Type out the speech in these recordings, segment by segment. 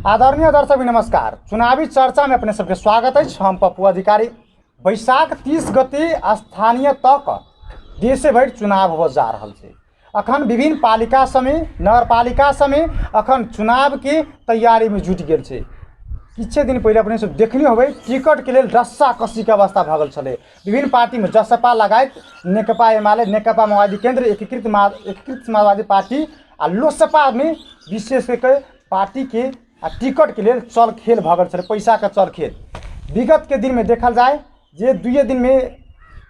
आदरणीय दर्शक नमस्कार। चुनावी चर्चा में अपने सबके स्वागत है। हम पप्पू अधिकारी। बैशाख 30 गति स्थानीय तक देश भरि चुनाव हो जा रहा है। अखन विभिन्न पालिका समिति नगरपालिका समिति अखन चुनाव की तैयारी में जुट गए छे। किछे दिन पहले अपने सब देखने होबे टिकट के लिए रस्सा कसी के अवस्था भगल छले। विभिन्न पार्टी में जसपा लगायत नेकपा एमाले नेकपा माओवादी केंद्र एकीकृत माओवादी पार्टी आ लोसपा में विशेष करके पार्टी के टिकट के लिए चल खेल भगल छले। पैसा का चल खेल विगत के दिन में देखल जाए जे 2 दिन में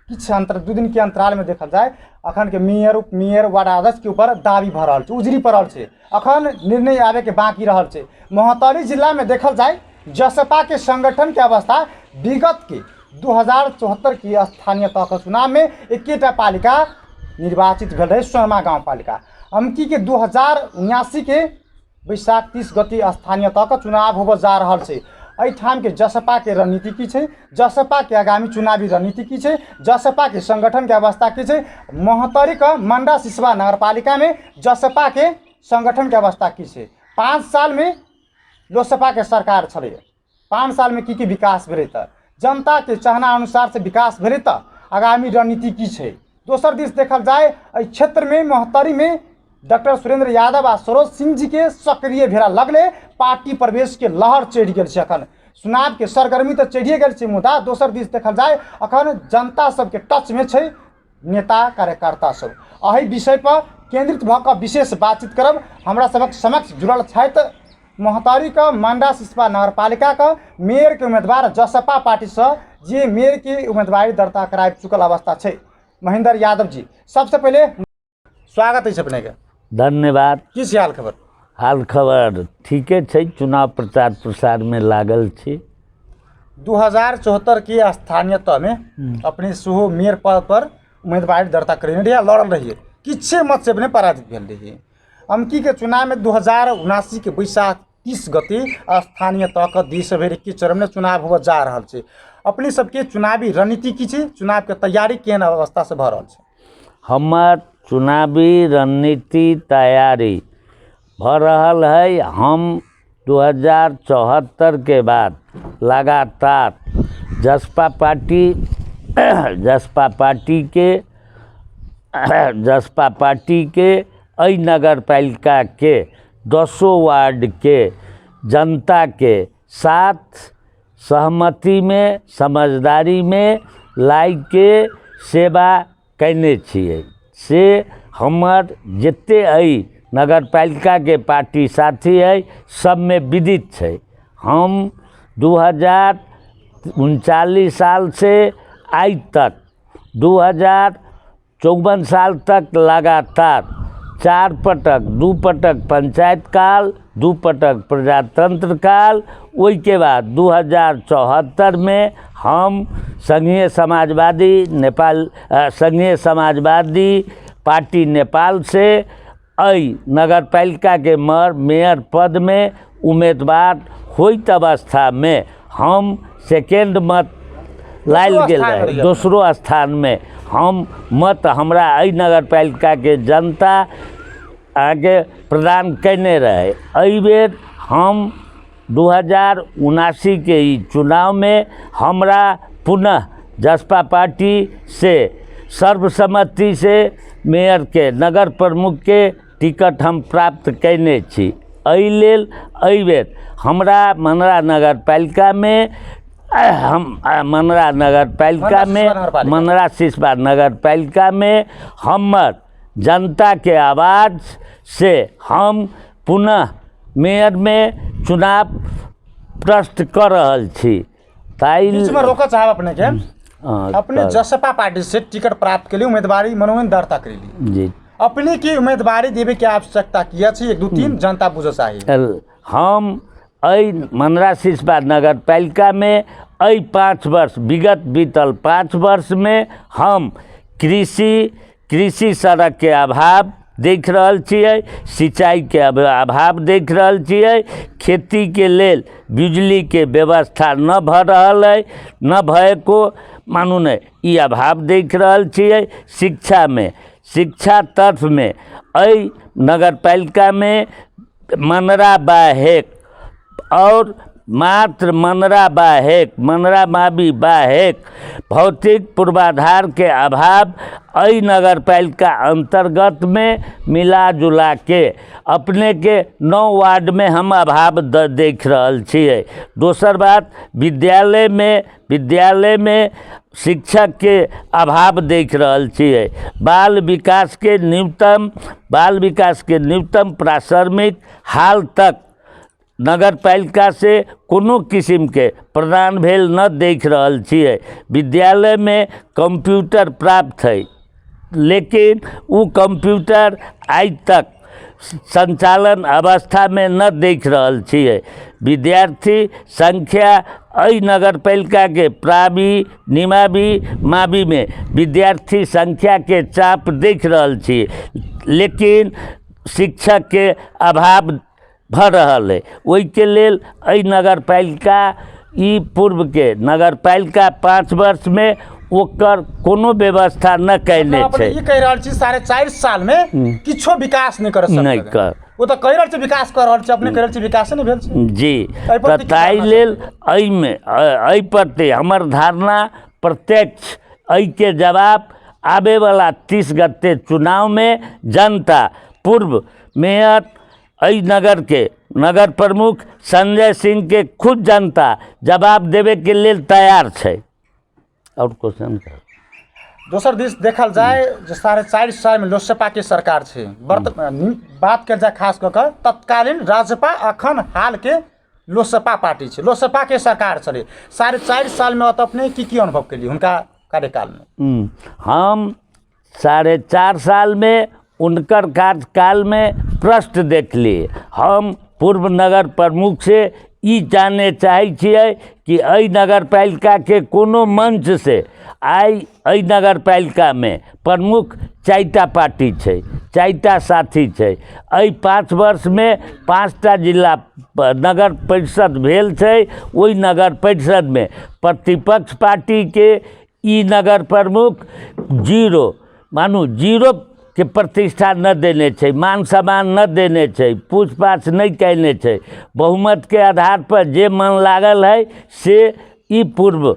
किछ अंतर 2 दिन के अंतराल में देखल जाए अखन के मेयर उप मेयर वार्ड अध्यक्ष के ऊपर दावी भ रहल छे, उजरी पड़ल छे। अखन निर्णय आवे के बाकी रहल छे। मोहतरी जिला में देखल जाए जसपा के संगठन के अवस्था विगत के 2074 की स्थानीय तह के चुनाव में 21टा पालिका निर्वाचित भेल रहे। सोनमा गाँव पालिका अमकी के 2079 के बैशाख 30 गति स्थानीय तह का चुनाव होब जा रहा है। ठाम के जसपा के रणनीति की है, जसपा के आगामी चुनावी रणनीति की है, जसपा के संगठन के अवस्था की है। मोहतरी का मंडा सिसवा नगरपालिका में जसपा के संगठन के अवस्था की है। 5 साल में लोसपा के सरकार छे। 5 साल में की विकास भेले त जनता के चाहना अनुसार से विकास भेले त आगामी रणनीति की है। दोसर दिस देखल जाए क्षेत्र में मोहतरी में डॉक्टर सुरेंद्र यादव आ सरोज सिंह जी के सक्रिय भेला लगले पार्टी प्रवेश के लहर चढ़ गए। अखन चुनाव के सरगर्मी तो चढ़िए गए, मुदा दोसर दिस देखल जाए अखन जनता सबके टच में है नेता कार्यकर्ता सब। अही विषय पर केंद्रित भऽ विशेष बातचीत करब। हमरा सबक समक्ष जुड़ल छथि मोहतरी का मंडा सिसवा नगरपालिका का मेयर के उम्मीदवार जसपा पार्टी से जे मेयर की उम्मीदवारी दर्ता कराय चुकल अवस्था है महेंद्र यादव जी। सबसे पहले स्वागत है अपने के। धन्यवाद। किस हाल खबर? हाल खबर ठीके छै। चुनाव प्रचार प्रसार में लागल छी। 2074 की स्थानीय तह में अपने सुहो मेयर पद पर उम्मीदवारी दर्ता करने रहिए, लड़ल रहिए, किछे मत से अपने पराजित भेल रहिए। अमकी के चुनाव में 2079 के बैशाख 30 गति स्थानीय तह का देश भरि के चरण में चुनाव हो जा रहा है। अपने सबके चुनावी रणनीति की छै, चुनाव के तैयारी केहन अवस्था से भ रहल छै? हमार चुनावी रणनीति तैयारी भ रहल है। हम 2074 के बाद लगातार जसपा पार्टी के अई नगर पालिका के 10 वार्ड के जनता के साथ सहमति में समझदारी में लाई के सेवा कैने छिए। से हमर जते अई नगर पालिका के पार्टी साथी है सब में विदित है। हम 2039 साल से आज तक 2054 साल तक लगातार 4 पटक 2 पटक पंचायत काल 2 पटक प्रजातंत्र काल, ओई के बाद 2074 में हम संघीय समाजवादी पार्टी नेपाल से अई नगर पालिका के मेयर पद में उम्मीदवार होइत अवस्था में हम सेकेंड मत लायल गेल रहे। दूसरो स्थान में हम मत हमरा अई नगर पालिका के जनता आगे प्रदान करने रहे। अई बेर हम 2079 के ई चुनाव में हमरा पुनः जसपा पार्टी से सर्वसम्मति से मेयर के नगर प्रमुख के टिकट हम प्राप्त कैने छी। एहि लेल एहि बेर हमरा मनरा नगर पालिका मनरा सिसवा नगर पालिका में हमर जनता के आवाज़ से हम पुनः मेयर में चुनाव प्रस्त कर रहल छी। इसमें रोक चाहब अपने के अपने जसपा पार्टी से टिकट प्राप्त के लिए उम्मीदवारी मनोनयन दर्ता करेली जी। अपने की उम्मीदवारी देवे की आवश्यकता किया 1 2 3 जनता बुझे चाहिए। हम अई मनरा सिसवा नगर पालिका में अई 5 वर्ष विगत बीतल 5 वर्ष में हम कृषि सड़क के अभाव देख रहल छियै, सिंचाई के अभाव देख रहल छियै, खेती के लेल बिजली के व्यवस्था न भ रहल है, न भएको मानू नहीं ई अभाव देख रहल छियै। शिक्षा तर्फ में अई नगर पालिका में मनरा बाहेक और मात्र मनरा मावी बाहेक भौतिक पूर्वाधार के अभाव अई नगर पालिका अंतर्गत में मिला जुला के अपने के 9 वार्ड में हम अभाव देख रहल छियै। दोसर बात विद्यालय में शिक्षक के अभाव देख रहल छियै। बाल विकास के न्यूनतम प्राथमिक हाल तक नगर पालिका से कोनो किस्म के प्रदान भेल न देख रहल छियै। विद्यालय में कंप्यूटर प्राप्त है, लेकिन वो कंप्यूटर आज तक संचालन अवस्था में न देख रहल छियै। विद्यार्थी संख्या अई नगर पालिका के मावी में विद्यार्थी संख्या के चाप देख रहल छियै, लेकिन शिक्षक के अभाव भर रहल है। ओहि के लेल अई नगर पालिका ई पूर्व के नगर पालिका 5 वर्ष में ओकर कोनो व्यवस्था न कैले छै। ई कह रहल छी 4.5 साल में किछो विकास नहीं कर सकल। नहीं कर वो तो कह रहल छी विकास कर रहल छी, अपने कह रहल छी विकास नहीं भेल छै। जी, ताई लेल अई प्रति हमर धारणा प्रत्यक्ष अई के जवाब आबे वाला 30 गते चुनाव में जनता पूर्व मेयर अई नगर के नगर प्रमुख संजय सिंह के खुद जनता जवाब देवे के लेल तैयार है। और क्वेश्चन दोसर दिस देखल जाए जो 4.5 साल में लोजपा के सरकार है। बात कर जाए खास कर तत्कालीन राजपा अखन हाल के लोजपा पार्टी है, लोजपा के सरकार चले 4.5 साल में अपने की अनुभव के लिए उनका कार्यकाल में? हम 4.5 साल में उनकर कार्यकाल में प्रश्न देख लिए। हम पूर्व नगर प्रमुख से ई जाने चाहे छियै कि अई नगर पालिका के कोनो मंच से अई नगर पालिका में प्रमुख 4टा पार्टी छै, 4टा साथी छै। अई 5 वर्ष में 5टा जिला नगर परिषद भेल छै। ओई नगर परिषद में प्रतिपक्ष पार्टी के ई नगर प्रमुख जीरो के प्रतिष्ठा न देने छै, मान सम्मान न देने छै, पूछपाछ नहीं कैने छै। बहुमत के आधार पर जे मन लागल है से ई पूर्व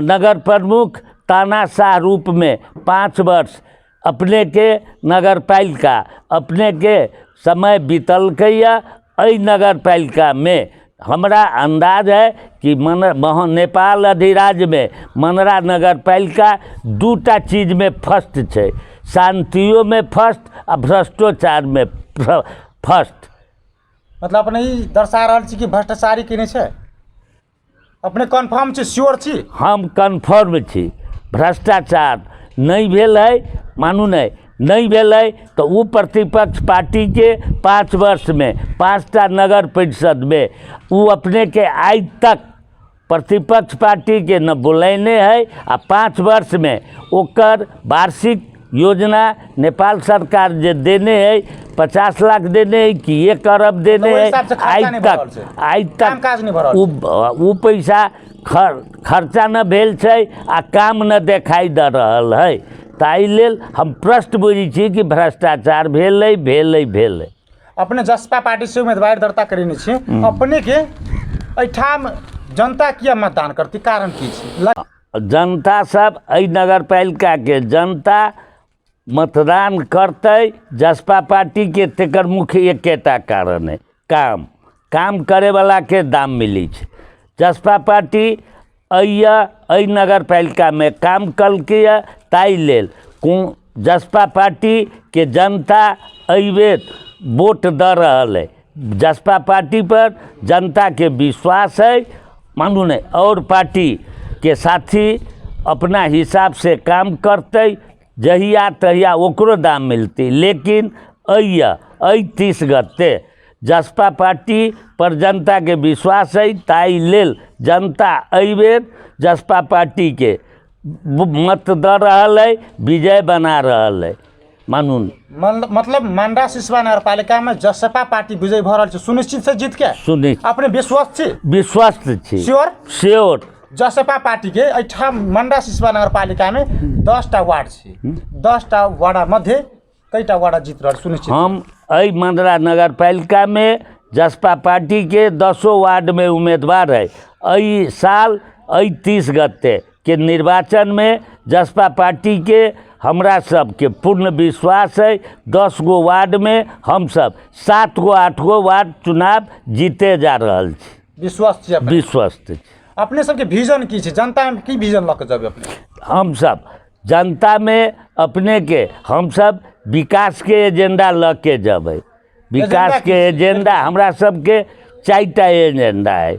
नगर प्रमुख तानाशाह रूप में 5 वर्ष अपने के नगर पालिका अपने के समय बीतलकैया। अई नगर पालिका में हमरा अंदाज है कि नेपाल अधिराज्य में मनरा नगर पालिका 2टा चीज में फर्स्ट है, शांतियों में फर्स्ट आ भ्रष्टाचार में फर्स्ट। मतलब अपने ई दर्शा रहल छी कि भ्रष्टाचारी की नहीं छै? अपने कन्फर्म छी, श्योर छी? हम कन्फर्म छी, भ्रष्टाचार नहीं भेल है। मानू नहीं भेल है तो वो प्रतिपक्ष पार्टी के 5 वर्ष में 5टा नगर परिषद में वो अपने के आज तक प्रतिपक्ष पार्टी के न बुलाने है। आ 5 वर्ष में ओकर वार्षिक योजना नेपाल सरकार जे देने है 50 लाख देने है कि 1 अरब देने है, आज तक वो पैसा खर्चा न भेल छै आ काम न देखाई दे रहल है। ताहि लेल हम प्रश्न बुझी छी कि भ्रष्टाचार भेल। अपने जसपा पार्टी से उम्मीदवार दर्ता करेने छी, अपने के एठाम जनता किया मतदान करती, कारण की छै? जनता सब अई नगर पालिका के जनता मतदान करते जसपा पार्टी के, तेकर मुख्य एकेटा कारण है काम करे वाला के दाम मिली छै। जसपा पार्टी अई नगर पालिका में काम कलकै, ताहि लेल जसपा पार्टी के जनता अई बेर वोट दे रहल है। जसपा पार्टी पर जनता के विश्वास है, मानू नहीं। और पार्टी के साथी अपना हिसाब से काम करते, जहिया तहिया ओकरो दाम मिलती। लेकिन अई 30 गते जसपा पार्टी पर जनता के विश्वास है, ताहि लेल जनता अई बेर जसपा पार्टी के मत दे रहल है, विजय बना रहल है। मानू मतलब मंडा सिसवा नगर पालिका में जसपा पार्टी विजय भ रहल छै, सुनिश्चित से जीत के? सुनिश्चित। अपने विश्वास छी? विश्वास छी, श्योर। जसपा पार्टी के एठाम मंडा सिसवा नगर पालिका में 10टा वार्ड छै, 10टा वार्ड मध्य कईटा वार्ड जीत रहल सुनिश्चित? हम अई मंडरा नगर पालिका में जसपा पार्टी के 10 वार्ड में उम्मीदवार है। अई साल 30 गते के निर्वाचन में जसपा पार्टी के हमरा सब के पूर्ण विश्वास है 10 गो वार्ड में हम सब 7 गो 8 गो वार्ड चुनाव जीते जा रहल छी। विश्वास छी अपने? विश्वास छी। अपने सबके विजन की छै? जनता में की विजन लऽ के जब अपने? हम सब जनता में अपने के हम सब विकास के एजेंडा लऽ के जबै। विकास के एजेंडा हमरा सबके 4टा एजेंडा है।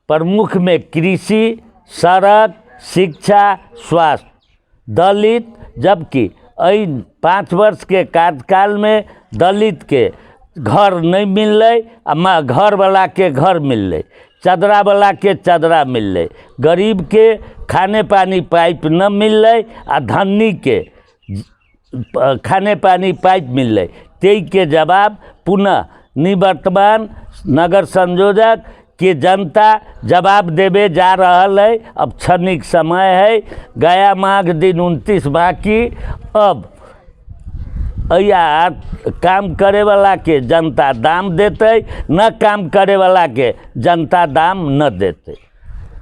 प्रमुख में कृषि, सड़क, शिक्षा, स्वास्थ्य, दलित, जबकि 5 वर्ष के कार्यकाल में दलित के घर नहीं मिललै, घर वाला के घर मिललै, चदरा वाला के चदरा मिललै, गरीब के खाने पानी पाइप न मिललै, आ धनी के खाने पानी पाइप मिललै। तै के जवाब पुनः निवर्तमान नगर संयोजक के जनता जवाब देवे जा रहल है। अब क्षणिक समय है, गया माघ दिन 29 बाकी। अब काम करे वाला के जनता दाम देते, न काम करे वाला के जनता दाम न देते।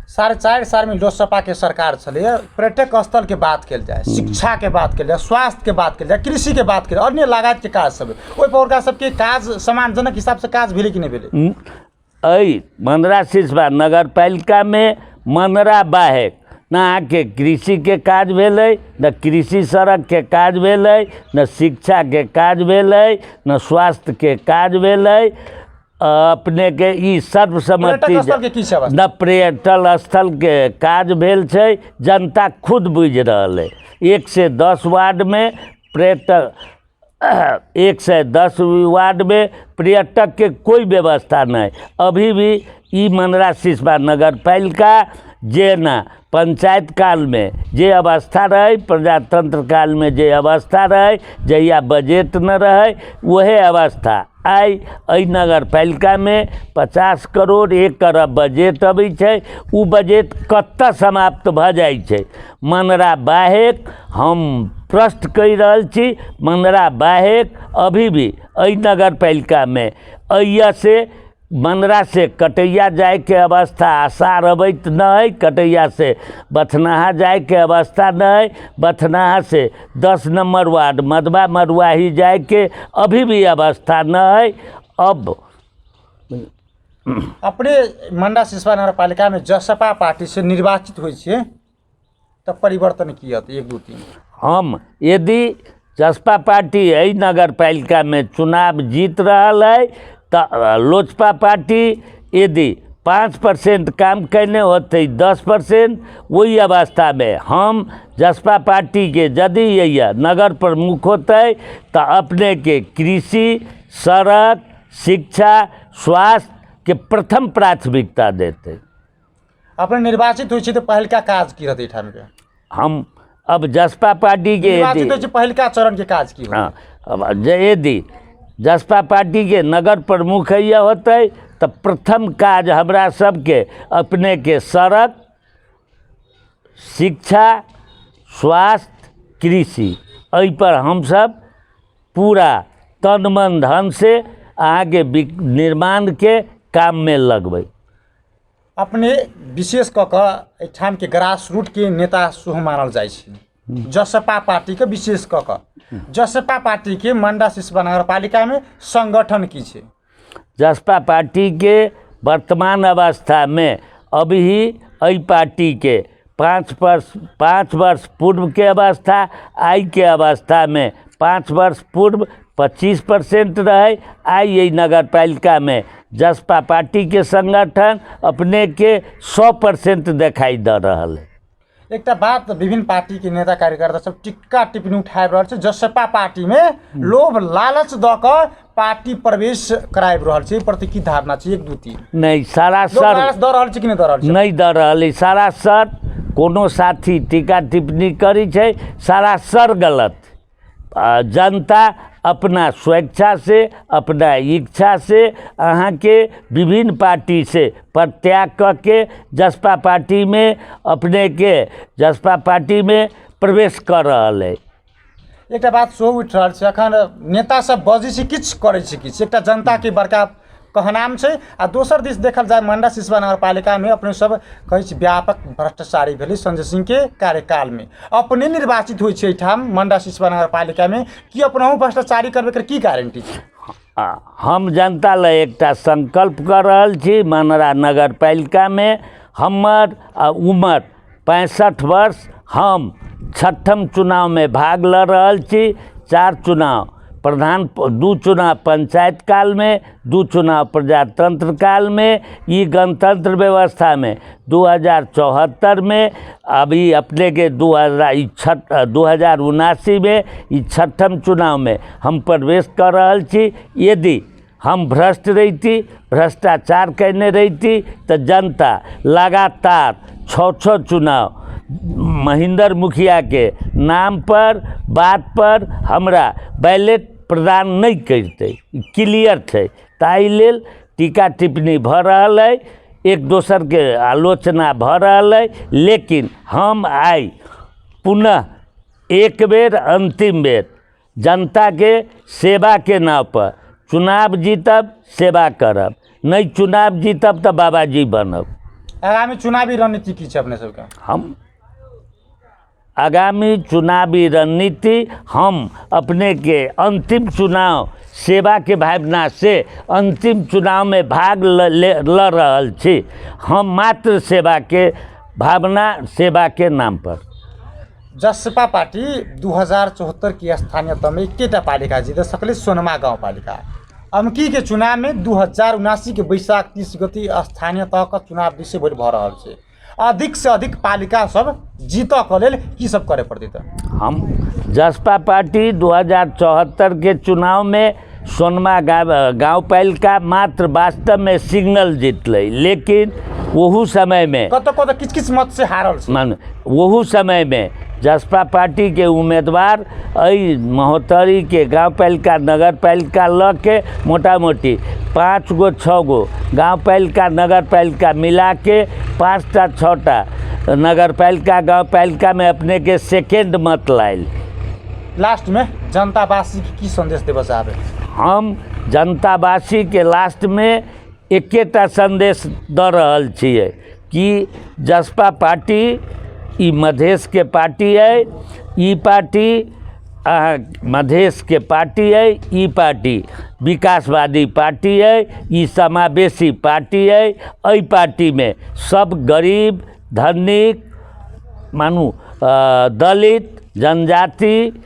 4.5 साल में लोजपा के सरकार चले, पर्यटक स्थल के बात कल जाए, शिक्षा के बात कल जाए, स्वास्थ्य के बात कल जाए, कृषि के बात कल जाए, अन्य लगायत के काज सब ओहि प्रकार सबके काज सम्मानजनक हिसाब से काज भेलै कि नहीं भेलै? मंदरा सिसवा नगर पालिका में मंदरा बाहेक न आके कृषि के काज भेलै, न कृषि सड़क के काज भेलै, न शिक्षा के काज भेलै, न स्वास्थ्य के काज भेलै। अपने के ई सर्वसम्मति न पर्यटन स्थल के काज भेल छै। जनता खुद बुझि रहल है। 1 से 10 वार्ड में पर्यटक 1 से 10 वार्ड में पर्यटक के कोई व्यवस्था नहीं। अभी भी ई मंदरा सिसवा नगर पालिका जे ना पंचायत काल में जे अवस्था रहे, प्रजातंत्र काल में जे अवस्था रहे, जहिया बजट न रहे वह अवस्था आई नगर पालिका में 50 करोड़ 1 अरब बजट अबै छै। उ बजट कत्ता समाप्त भ जाइ छै? मंदरा बाहेक हम प्रश्न कहि रहल छी, मंदरा बाहेक अभी भी नगर पालिका में से मंदरा से कटैया जाए के अवस्था आसार अबैत न है। कटैया से बथनाहा जाए के अवस्था न है। बथनाहा से 10 नंबर वार्ड मधवा मरुआही जाए के अभी भी अवस्था न है। अब अपने मंडा सिसवा नगर पालिका में जसपा पार्टी से निर्वाचित हुई छे तब परिवर्तन किया 1 2 3 हम यदि जसपा पार्टी नगर पालिका में चुनाव जीत रहा है तो लोजपा पार्टी यदि 5% काम करने होते 10%, वही अवस्था में हम जसपा पार्टी के यदि यह नगर प्रमुख होते तो अपने के कृषि, सड़क, शिक्षा, स्वास्थ्य के प्रथम प्राथमिकता देते। अपने निर्वाचित हुई तो पहल का काज की रहते ठान के? हम अब जसपा पार्टी के निर्वाचित पहल का चरण के काज की? हाँ, अब यदि जसपा पार्टी के नगर प्रमुख यह होते तो प्रथम काज हमरा सबके अपने के सड़क, शिक्षा, स्वास्थ्य, कृषि एहि पर हम सब पूरा तन मन धन से आगे निर्माण के काम में लगबै। अपने विशेष क के एठाम के ग्रास रूट के नेता सुह मानल जाय छै। जसपा पार्टी के विशेष क के जसपा पार्टी के मंडा सिसवा नगर पालिका में संगठन की छे? जसपा पार्टी के वर्तमान अवस्था में अभी एहि पार्टी के 5 वर्ष पूर्व के अवस्था, आई के अवस्था में 5 वर्ष पूर्व 25% रहे। आई यही नगर पालिका में जसपा पार्टी के संगठन अपने के 100% दिखाई दे रहा है। एक बात विभिन्न पार्टी के नेता कार्यकर्ता सब टिक्का टिप्पणी उठाए रहा है, जसपा पार्टी में लोभ लालच द कर पार्टी प्रवेश कराए रहा है, प्रति की धारणा है? 1 2 3 नहीं सरासर द रहा है कि नहीं द रहा है? नहीं द रहा है सरासर। कोनो साथी टिक्का टिप्पणी करी छे सरासर गलत। जनता अपना स्वेच्छा से, अपना इच्छा से अहाँ के विभिन्न पार्टी से प्रत्याग करके जसपा पार्टी में अपने के जसपा पार्टी में प्रवेश कर रहा है। एक बात सो उठ रहा है, अखन नेता सब बजे से किछ करे छे, किछ एक जनता के बड़का कहनाम छै। आ दोसर दिस देखल जाए मंडा सिसवा नगरपालिका में अपने सब कहै छी व्यापक भ्रष्टाचारी भेलै संजय सिंह के कार्यकाल में। अपने निर्वाचित होइ छै ठाम मंडा सिसवा नगरपालिका में कि अपनहु भ्रष्टाचारी करबे कर की गारंटी छै? हम जनता ला एकटा संकल्प कर रहल छी। मनरा नगरपालिका में हमर उम्र 65 वर्ष, हम 6ठम चुनाव में भाग ल रहल छी। 4 चुनाव दू चुनाव पंचायत काल में, 2 चुनाव प्रजातंत्र काल में, ई गणतंत्र व्यवस्था में 2074 में, अभी अपने के 2079 में ई 6ठम चुनाव में हम प्रवेश कर रहल छी। यदि हम भ्रष्ट रही, भ्रष्टाचार करने रही तो जनता लगातार 6 चुनाव महेंद्र मुखिया के नाम पर बात पर हमरा बैलेट प्रदान नहीं करते, क्लियर है। ताहि लेल टीका टिप्पणी भ रहल है, एक दोसर के आलोचना भ रहल है। लेकिन हम आई पुनः एक बेर अंतिम बेर जनता के सेवा के नाव पर चुनाव जीतब, सेवा करब, नहीं चुनाव जीतब तो बाबाजी बनब। आगामी चुनावी रणनीति की छै अपने सबके? हम आगामी चुनावी रणनीति हम अपने के अंतिम चुनाव सेवा के भावना से अंतिम चुनाव में भाग ल रहल छी। हम मात्र सेवा के भावना, सेवा के नाम पर। जसपा पार्टी 2074 की स्थानीयता में 1टा पालिका जीत सकले, सोनमा गाँव पालिका। अमकी के चुनाव में 2079 के वैशाख 30 गति स्थानीय तह का चुनाव दिशे भोट भ रहल छै। अधिक से अधिक पालिका सब जीत के लेल की सब करे पड़ते? हम जसपा पार्टी 2074 के चुनाव में सोनमा गाँव पालिका मात्र वास्तव में सिंगल जीतलै, लेकिन वहू समय में कत किस मत से हारल छै। मान वहू समय में जसपा पार्टी के उम्मीदवार महोत्तरी के गाँव पालिका नगर पालिका ल के मोटा मोटी 5 गो 6 गो गाँव पालिका नगर पालिका मिला के 5टा 6टा नगर पालिका गाँव पालिका में अपने के सेकेंड मत लायल। लास्ट में जनतावासी की संदेश देबे चाहबे? हम जनतावासी के लास्ट में एकेटा संदेश द रहल छियै कि जसपा पार्टी ई मधेश के पार्टी है, ई पार्टी मधेश के पार्टी है, ई पार्टी विकासवादी पार्टी है, ई समावेशी पार्टी है। एहि पार्टी में सब गरीब, धनिक, मानू दलित, जनजाति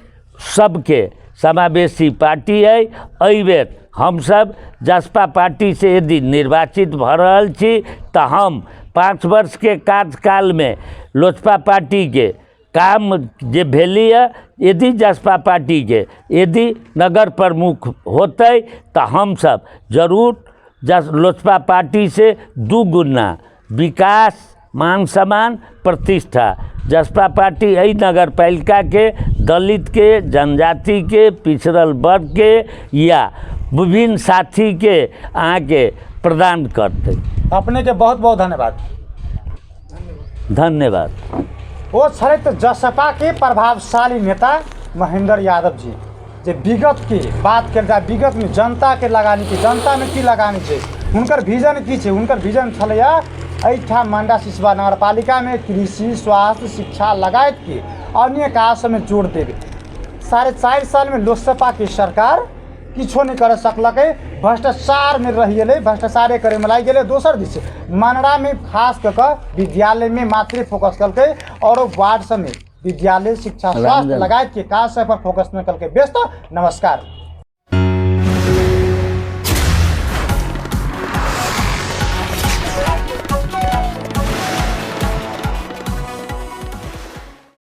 सबके समावेशी पार्टी है। एहि बेर हम सब जसपा पार्टी से यदि निर्वाचित भ रहल छी तो हम 5 वर्ष के कार्यकाल में लोजपा पार्टी के काम जे भेली है, यदि जसपा पार्टी के यदि नगर प्रमुख होते तो हम सब जरूर लोजपा पार्टी से 2 गुना विकास, मान सम्मान, प्रतिष्ठा जसपा पार्टी यही नगर पालिका के दलित के, जनजाति के, पिछड़ल वर्ग के या विभिन्न साथी के आगे प्रदान करते। अपने के बहुत बहुत धन्यवाद। धन्यवाद। वो छे तो जसपा के प्रभावशाली नेता महेंद्र यादव जी, जे विगत की बात कर जाए, विगत में जनता के लगानी की, जनता में की लगानी है, उनकर विजन की है। उनकर विजन छलैया एहिठाम मंडा सिसवा नगरपालिका में कृषि, स्वास्थ्य, शिक्षा लगायत के अन्य काज में जोड़ देवे। 4.5 साल में लोजपा की सरकार किछो नहीं कर सकलक, भ्रष्टाचार में रही, भ्रष्टाचारे करे में लाग गए। दोसर दिस मनरा में खास कर विद्यालय में मात्र फोकस करके और वार्ड सब में विद्यालय, शिक्षा, स्वास्थ्य लगायत के काज पर फोकस न करके व्यस्त। नमस्कार।